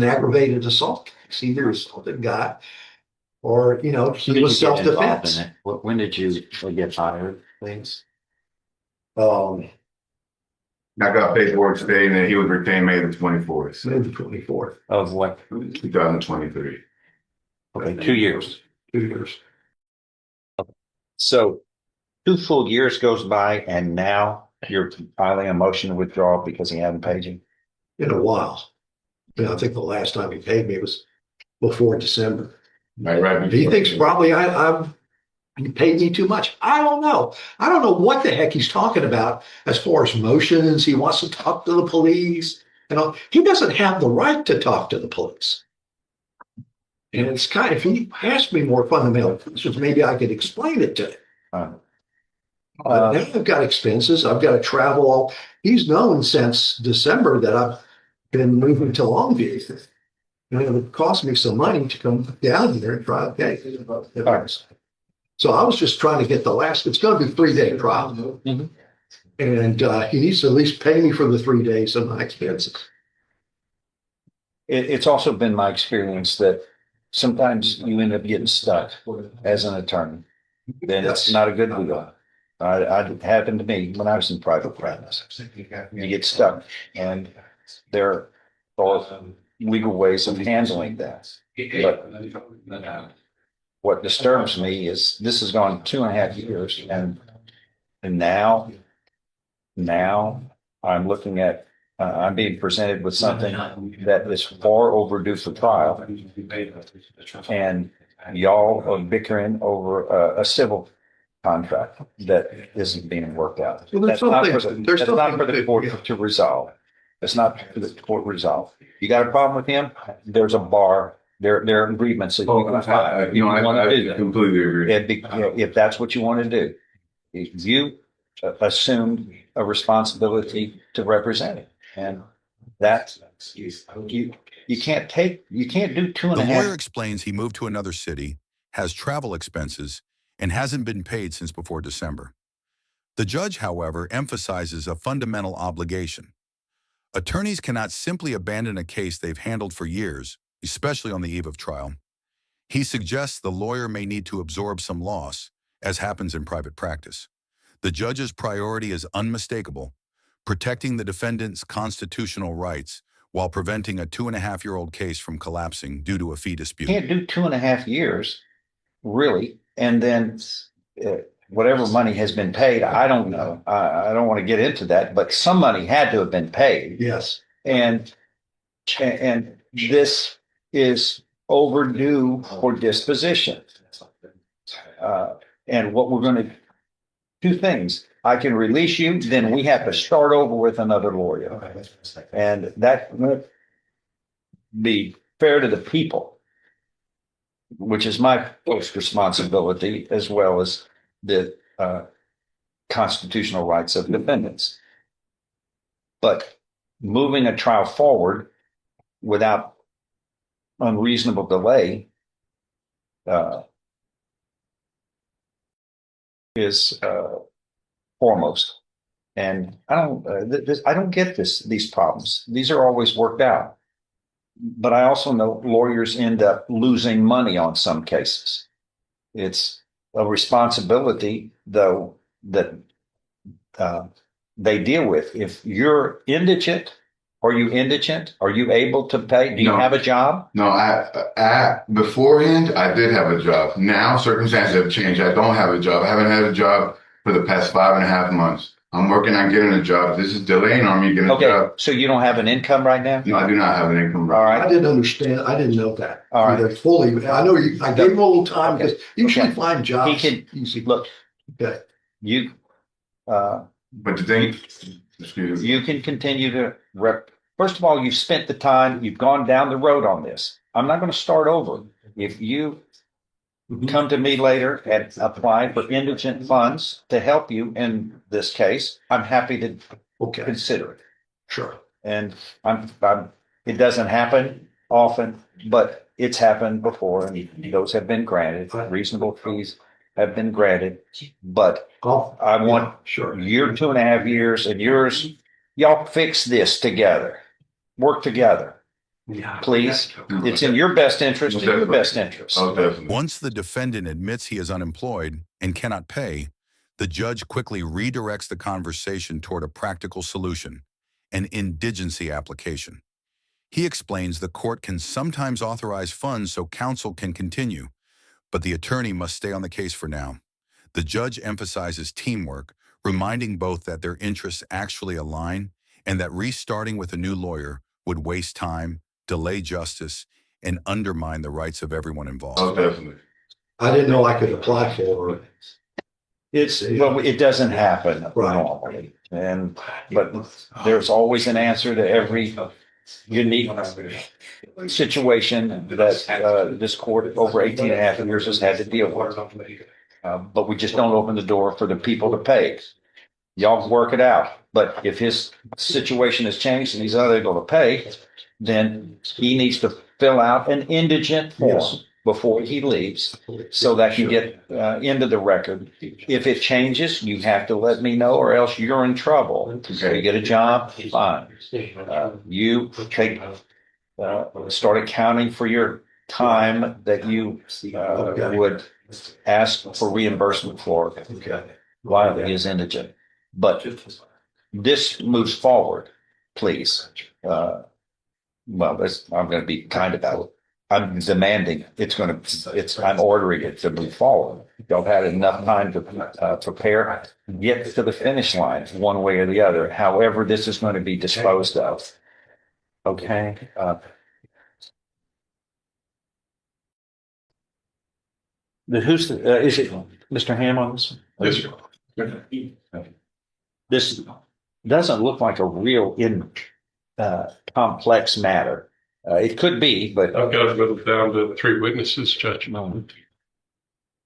an aggravated assault case. Either assaulted a guy or, When he did was you get involved in self-defense. it? When did you get hired, please? Um, I got paperwork today, and then he was retained May the 24th, maybe 24th, Of what? 2023. Okay, 2 years. 2 years. So 2 full years goes by and now you're filing a motion to withdraw because he hadn't paid you? In a while. I think the last time he paid me was before December. Right. He thinks probably he paid me too much. I don't know. I don't know what the heck he's talking about as far as motions. He wants to talk to the police. He doesn't have the right to talk to the police. And it's if he asked me more fundamental questions, maybe I could explain it to him. But now I've got expenses. I've got to travel. He's known since December that I've been moving to Longview. And it would cost me some money to come down here and try a case. So I was just trying to get it's going to be 3-day trial. Mm-hmm. And he needs to at least pay me for the 3 days of my expenses. It's also been my experience that sometimes you end up getting stuck as an attorney. Then it's not a good deal. It happened to me when I was in private practice. You get stuck, and there are legal ways of handling that. But what disturbs me is this has gone 2.5 years, and now I'm looking at I'm being presented with something that is far overdue for trial, and y'all are bickering over a civil contract that isn't being worked out. Well, That's not for the court to resolve. That's not for the court to resolve. You got a problem with him? There's a bar. There are agreements that you can file. I completely agree. If that's what you want to do, you assumed a responsibility to represent it, and that's you can't do 2.5. The lawyer explains he moved to another city, has travel expenses, and hasn't been paid since before December. The judge, however, emphasizes a fundamental obligation. Attorneys cannot simply abandon a case they've handled for years, especially on the eve of trial. He suggests the lawyer may need to absorb some loss, as happens in private practice. The judge's priority is unmistakable: protecting the defendant's constitutional rights while preventing a 2.5-year-old case from collapsing due to a fee dispute. You can't do 2.5 years, really, and then whatever money has been paid, I don't know. I don't want to get into that, but some money had to have been paid. Yes. And this is overdue for disposition. And what we're going to two things. I can release you, then we have to start over with another lawyer. And that won't be fair to the people, which is my first responsibility, as well as the constitutional rights of defendants. But moving a trial forward without unreasonable delay is foremost. And I don't get these problems. These are always worked out. But I also know lawyers end up losing money on some cases. It's a responsibility, though, that they deal with. If you're indigent, are you indigent? Are you able to pay? Do you have a job? No, I beforehand, I did have a job. Now circumstances have changed. I don't have a job. I haven't had a job for the past 5.5 months. I'm working on getting a job. This is delaying on me getting a job. So you don't have an income right now? No, I do not have an income right All right. I didn't understand. I didn't know that. All right. Either fully. I know I gave him a little time because usually find jobs. He can easy. look. Okay. You. But the thing, excuse me. You can continue to First of all, you've spent the time. You've gone down the road on this. I'm not going to start over. If you come to me later and apply for indigent funds to help you in this case, I'm happy to consider it. Sure. And it doesn't happen often, but it's happened before, and those have been granted. Reasonable fees have been granted, but I want your 2.5 years and yours. Y'all fix this together. Work together. Please, it's in your best interest, in your best interest. Oh, definitely. Once the defendant admits he is unemployed and cannot pay, the judge quickly redirects the conversation toward a practical solution, an indigency application. He explains the court can sometimes authorize funds so counsel can continue, but the attorney must stay on the case for now. The judge emphasizes teamwork, reminding both that their interests actually align and that restarting with a new lawyer would waste time, delay justice, and undermine the rights of everyone involved. Oh, definitely. I didn't know I could apply for. Well, it doesn't happen Right. normally, but there's always an answer to every unique situation that this court over 18 and a half years has had to deal with. But we just don't open the door for the people to pay. Y'all work it out. But if his situation has changed and he's unable to pay, then he needs to fill out an indigent form before he leaves so that can get into the record. If it changes, you have to let me know or else you're in trouble. So you get a job, fine. You take, start accounting for your time that you would ask for reimbursement for while he is indigent. But this moves forward, please. I'm going to be kind about it. I'm demanding I'm ordering it to move forward. Y'all had enough time to prepare, get to the finish line one way or the other, however this is going to be disposed of. Okay. Is it Mr. Ham on this? Yes, sir. This doesn't look like a real complex matter. It could be, but I've got to whittle down to 3 witnesses, Judge. no,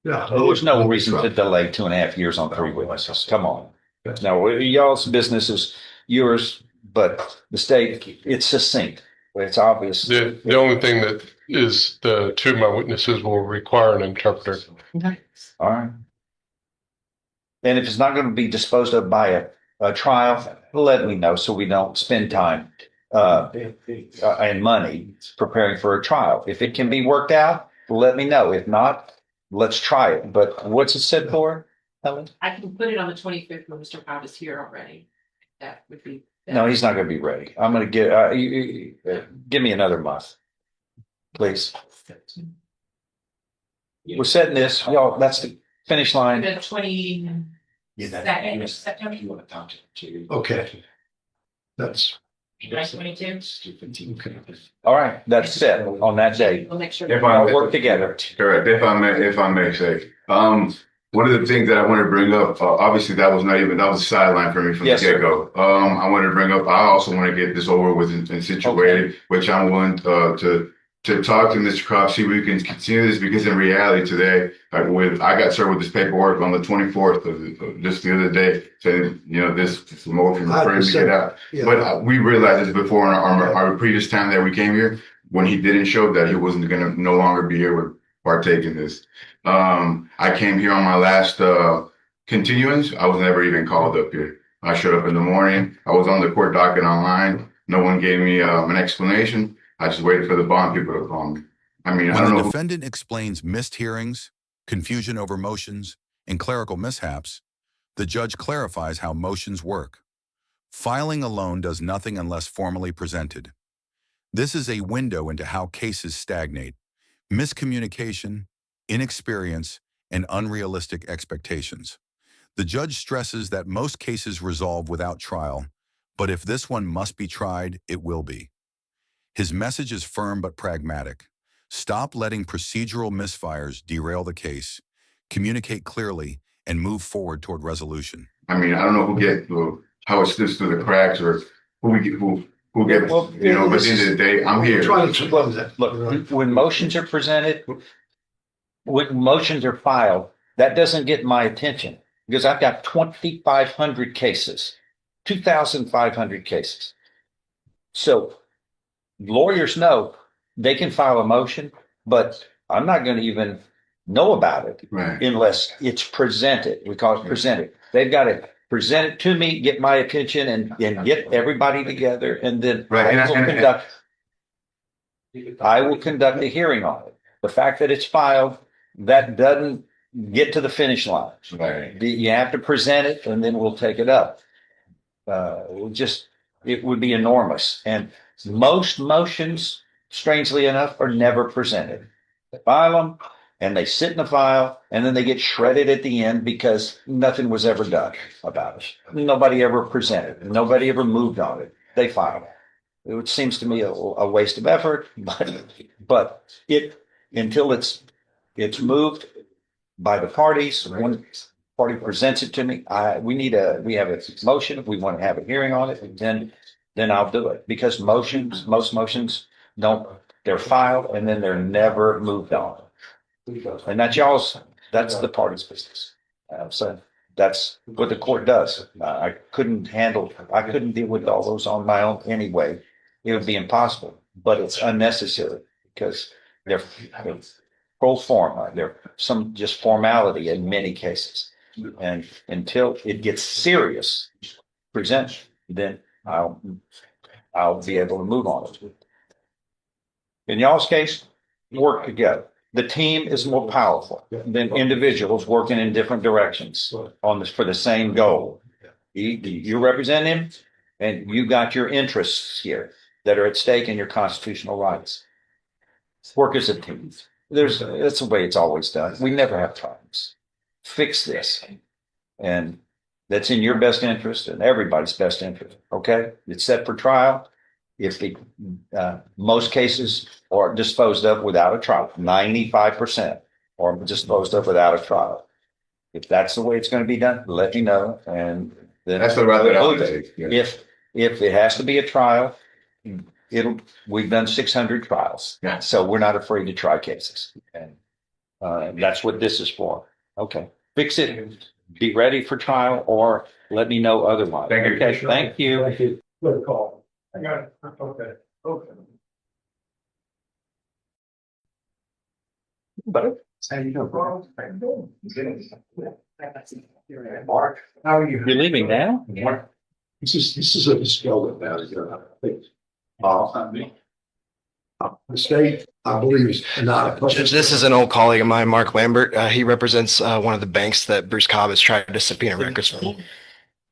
Yeah. there's no reason to delay 2.5 years on 3 witnesses. Come on. No, y'all's business is yours, but the state, it's succinct. It's obvious. The only thing that is the 2 of my witnesses will require an interpreter. All right. And if it's not going to be disposed of by a trial, let me know so we don't spend time and money preparing for a trial. If it can be worked out, let me know. If not, let's try it. But what's it said for, Helen? I can put it on the 25th when Mr. Cobb is here already. That would be. No, he's not going to be ready. I'm going to give me another month, please. We're setting this, y'all. That's the finish line. The 22nd of September. Okay. That's 22. All right, that's set on that day. We'll make sure. If I'll work together. Correct. If I may say, one of the things that I want to bring up, obviously that was a sideline for me from Yes, the get-go. I want to bring up, I also want to get this over with and situated, which I'm willing to talk to Mr. Croft, see if we can continue this, because in reality today, I got served with this paperwork on the 24th of just the other day, saying, this motion for him to get out. yeah. But we realized this before in our previous time that we came here, when he didn't show that he wasn't going to no longer be here to partake in this. I came here on my last continuance. I was never even called up here. I showed up in the morning. I was on the court docket online. No one gave me an explanation. I just waited for the bond people to call me. I mean, I When don't the know. defendant explains missed hearings, confusion over motions, and clerical mishaps, the judge clarifies how motions work. Filing alone does nothing unless formally presented. This is a window into how cases stagnate. Miscommunication, inexperience, and unrealistic expectations. The judge stresses that most cases resolve without trial, but if this one must be tried, it will be. His message is firm but pragmatic. Stop letting procedural misfires derail the case. Communicate clearly and move forward toward resolution. I mean, I don't know how it slips through the cracks or who get, but at the end of the day, I'm here. Trying to close that. Look, when motions are presented, when motions are filed, that doesn't get my attention because I've got 2,500 cases, 2,500 cases. So lawyers know they can file a motion, but I'm not going to even know about it Right. unless it's presented. We call it presented. They've got to present it to me, get my attention, and get everybody together, and then Right, I will and conduct. I will conduct a hearing on it. The fact that it's filed, that doesn't get to the finish line. Right. You have to present it and then we'll take it up. It would be enormous. And most motions, strangely enough, are never presented. They file them and they sit in the file and then they get shredded at the end because nothing was ever done about it. Nobody ever presented. Nobody ever moved on it. They filed it. It seems to me a waste of effort, but until it's moved by the parties, one party presents it to me, we have a motion, we want to have a hearing on it, and then I'll do it. Because most motions they're filed and then they're never moved on. And that's the party's business. So that's what the court does. I couldn't deal with all those on my own anyway. It would be impossible, but it's unnecessary because they're pro forma. They're some just formality in many cases. And until it gets serious, then I'll be able to move on it. In y'all's case, work together. The team is more powerful than individuals working in different directions for the same goal. You represent him, and you got your interests here that are at stake in your constitutional rights. Work as a team. That's the way it's always done. We never have problems. Fix this. And that's in your best interest and everybody's best interest. Okay? It's set for trial. If most cases are disposed of without a trial, 95% are disposed of without a trial. If that's the way it's going to be done, let me know. And then That's the route that I'll take. Yeah. If it has to be a trial, we've done 600 trials. Yeah. So we're not afraid to try cases. And that's what this is for. Okay. Fix it. Be ready for trial or let me know otherwise. Thank you. Okay. Thank you. Thank you. Good call. I got it. Okay. Okay. But How you doing? Mark, how are you? you're leaving now? This is a discovery about it. The state, I believe, is not. Judge, this is an old colleague of mine, Mark Lambert. He represents one of the banks that Bruce Cobb has tried to subpoena records from.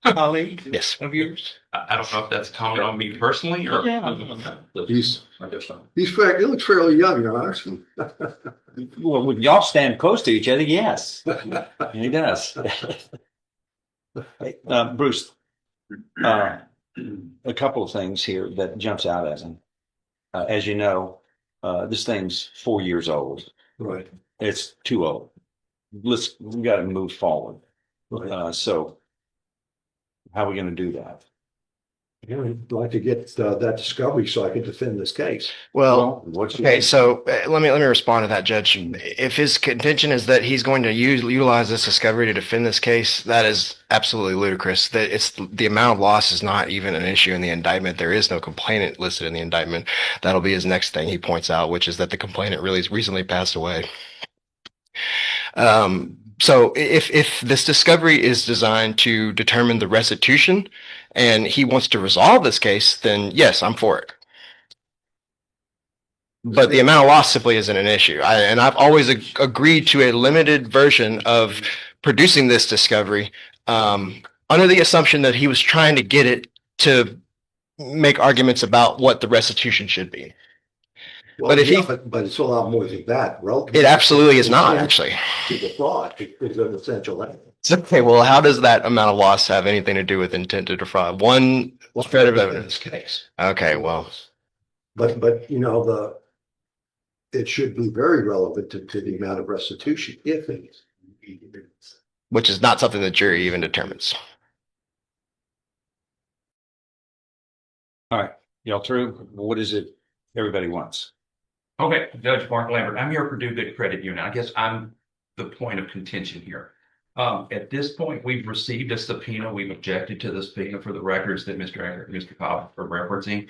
Colleague Yes. of yours? I don't know if that's a comment on me personally or. He's he looks fairly young, actually. Well, when y'all stand close to each other, yes. He does. Hey, Bruce, a couple of things here that jumps out at me. As you know, this thing's 4 years old. Right. It's too old. We got to move forward. Right. So how are we going to do that? I'd like to get that discovery so I can defend this case. Well, what's okay, so let me respond to that, Judge. If his contention is that he's going to utilize this discovery to defend this case, that is absolutely ludicrous. That it's the amount of loss is not even an issue in the indictment. There is no complainant listed in the indictment. That'll be his next thing he points out, which is that the complainant really recently passed away. So if this discovery is designed to determine the restitution and he wants to resolve this case, then yes, I'm for it. But the amount of loss simply isn't an issue. I've always agreed to a limited version of producing this discovery under the assumption that he was trying to get it to make arguments about what the restitution should be. Well, But if yeah, he- but it's a lot more than that. It absolutely is not, actually. To the fraud is an essential element. Okay, well, how does that amount of loss have anything to do with intent to defraud? One shred of In evidence. this case. Okay, well, But it should be very relevant to the amount of restitution, if it is. which is not something the jury even determines. All right, y'all through? What is it everybody wants? Okay, Judge Mark Lambert, I'm here for Purdue Good Credit Union. I guess I'm the point of contention here. At this point, we've received a subpoena. We've objected to the subpoena for the records that Mr. Cobb are referencing.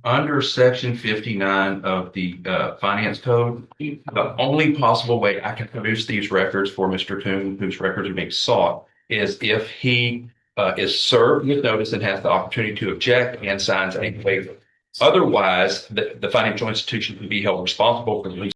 Under Section 59 of the Finance Code, the only possible way I can produce these records for Mr. Toon, whose records are being sought, is if he is served with notice and has the opportunity to object and signs a waiver. Otherwise, the financial institution can be held responsible for the lease